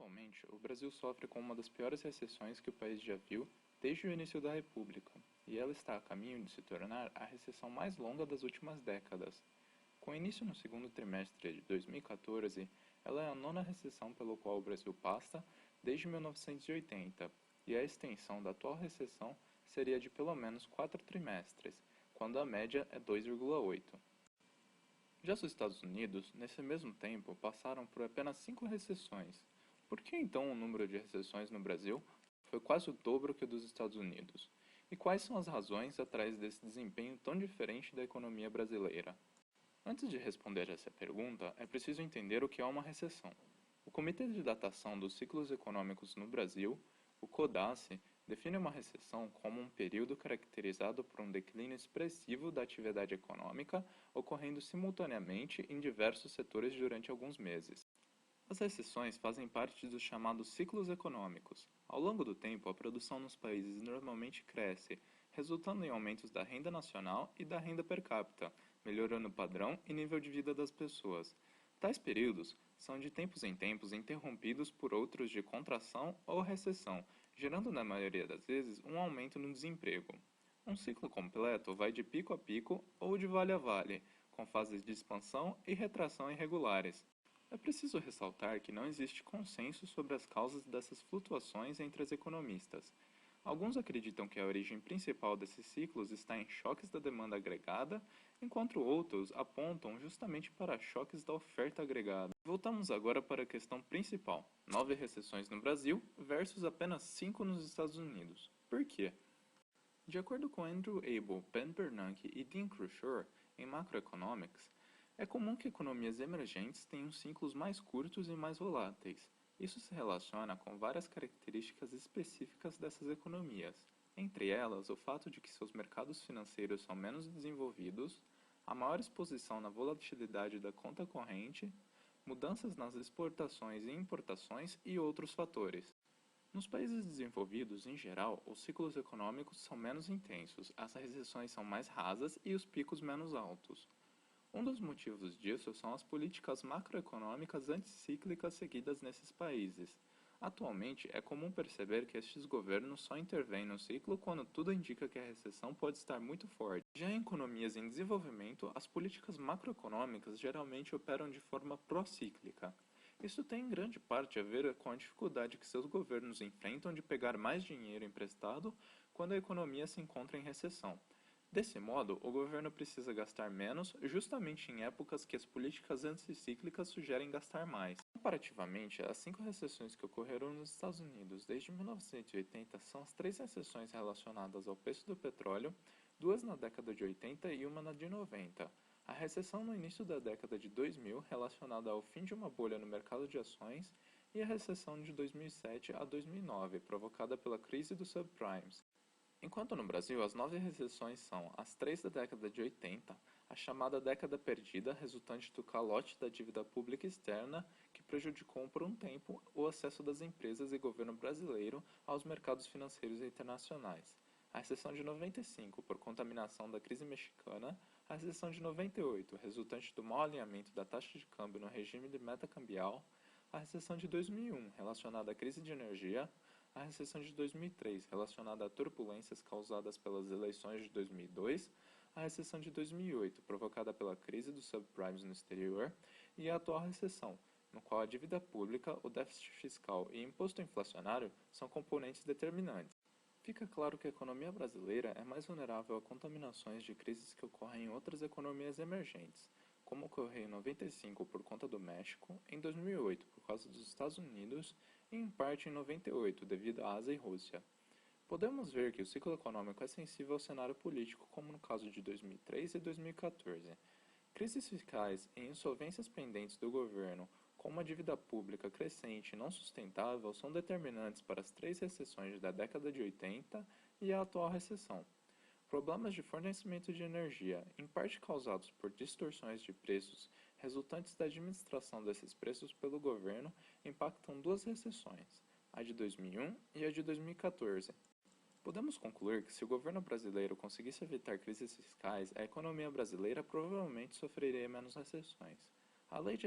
Atualmente, o Brasil sofre com uma das piores recessões que o país já viu desde o início da República, e ela está a caminho de se tornar a recessão mais longa das últimas décadas. Com início no segundo trimestre de 2014, ela é a nona recessão pelo qual o Brasil passa desde 1980, e a extensão da atual recessão seria de pelo menos 4 trimestres, quando a média é 2,8. Já os Estados Unidos, nesse mesmo tempo, passaram por apenas 5 recessões. Por que então o número de recessões no Brasil foi quase o dobro que o dos Estados Unidos? E quais são as razões atrás desse desempenho tão diferente da economia brasileira? Antes de responder essa pergunta, é preciso entender o que é uma recessão. O Comitê de Datação dos Ciclos Econômicos no Brasil, o CODACE, define uma recessão como um período caracterizado por um declínio expressivo da atividade econômica ocorrendo simultaneamente em diversos setores durante alguns meses. As recessões fazem parte dos chamados ciclos econômicos. Ao longo do tempo, a produção nos países normalmente cresce, resultando em aumentos da renda nacional e da renda per capita, melhorando o padrão e nível de vida das pessoas. Tais períodos são de tempos em tempos interrompidos por outros de contração ou recessão, gerando na maioria das vezes um aumento no desemprego. Um ciclo completo vai de pico a pico ou de vale a vale, com fases de expansão e retração irregulares. É preciso ressaltar que não existe consenso sobre as causas dessas flutuações entre os economistas. Alguns acreditam que a origem principal desses ciclos está em choques da demanda agregada, enquanto outros apontam justamente para choques da oferta agregada. Voltamos agora para a questão principal: 9 recessões no Brasil versus apenas 5 nos Estados Unidos. Por quê? De acordo com Andrew Abel, Ben Bernanke e Dean Krushore, em Macroeconomics, é comum que economias emergentes tenham ciclos mais curtos e mais voláteis. Isso se relaciona com várias características específicas dessas economias, entre elas o fato de que seus mercados financeiros são menos desenvolvidos, a maior exposição na volatilidade da conta corrente, mudanças nas exportações e importações e outros fatores. Nos países desenvolvidos, em geral, os ciclos econômicos são menos intensos, as recessões são mais rasas e os picos menos altos. Um dos motivos disso são as políticas macroeconômicas anticíclicas seguidas nesses países. Atualmente, é comum perceber que estes governos só intervêm no ciclo quando tudo indica que a recessão pode estar muito forte. Já em economias em desenvolvimento, as políticas macroeconômicas geralmente operam de forma procíclica. Isso tem em grande parte a ver com a dificuldade que seus governos enfrentam de pegar mais dinheiro emprestado quando a economia se encontra em recessão. Desse modo, o governo precisa gastar menos justamente em épocas que as políticas anticíclicas sugerem gastar mais. Comparativamente, as 5 recessões que ocorreram nos Estados Unidos desde 1980 são as 3 recessões relacionadas ao preço do petróleo, 2 na década de 80 e uma na de 90. A recessão no início da década de 2000 relacionada ao fim de uma bolha no mercado de ações e a recessão de 2007 a 2009, provocada pela crise dos subprimes. Enquanto no Brasil as 9 recessões são as 3 da década de 80, a chamada década perdida resultante do calote da dívida pública externa que prejudicou por um tempo o acesso das empresas e governo brasileiro aos mercados financeiros internacionais. A recessão de 95 por contaminação da crise mexicana, a recessão de 98 resultante do mau alinhamento da taxa de câmbio no regime de meta cambial, a recessão de 2001 relacionada à crise de energia, a recessão de 2003, relacionada a turbulências causadas pelas eleições de 2002, a recessão de 2008, provocada pela crise dos subprimes no exterior, e a atual recessão, no qual a dívida pública, o déficit fiscal e imposto inflacionário são componentes determinantes. Fica claro que a economia brasileira é mais vulnerável a contaminações de crises que ocorrem em outras economias emergentes, como ocorreu em 95 por conta do México, em 2008 por causa dos Estados Unidos e em parte em 98 devido à Ásia e Rússia. Podemos ver que o ciclo econômico é sensível ao cenário político, como no caso de 2003 e 2014. Crises fiscais e insolvências pendentes do governo, com uma dívida pública crescente e não sustentável, são determinantes para as 3 recessões da década de 80 e a atual recessão. Problemas de fornecimento de energia, em parte causados por distorções de preços resultantes da administração desses preços pelo governo, impactam 2 recessões, a de 2001 e a de 2014. Podemos concluir que se o governo brasileiro conseguisse evitar crises fiscais, a economia brasileira provavelmente sofreria menos recessões. A lei de